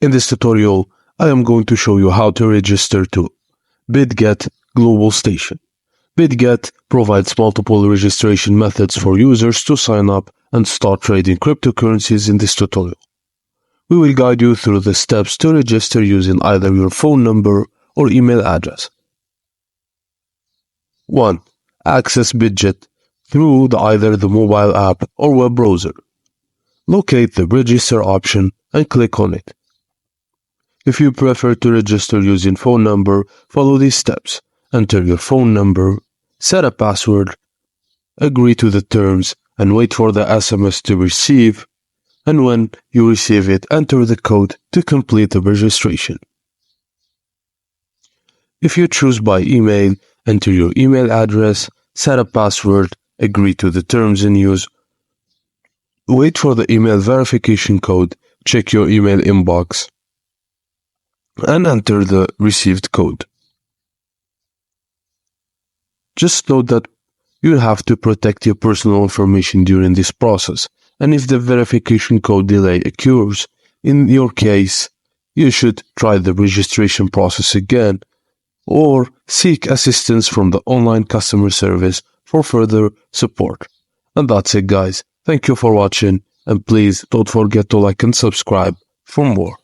In this tutorial, I am going to show you how to register to Bitget Global Station. Bitget provides multiple registration methods for users to sign up and start trading cryptocurrencies. In this tutorial, we will guide you through the steps to register using either your phone number or email address. 1. Access Bitget through either the mobile app or web browser. Locate the register option and click on it. If you prefer to register using phone number, follow these steps. Enter your phone number, set a password, agree to the terms, and wait for the SMS to receive. And when you receive it, enter the code to complete the registration. If you choose by email, enter your email address, set a password, agree to the terms and use. Wait for the email verification code, check your email inbox, and enter the received code. Just note that you have to protect your personal information during this process, and if the verification code delay occurs, in your case, you should try the registration process again or seek assistance from the online customer service for further support. And that's it, guys. Thank you for watching, and please don't forget to like and subscribe for more.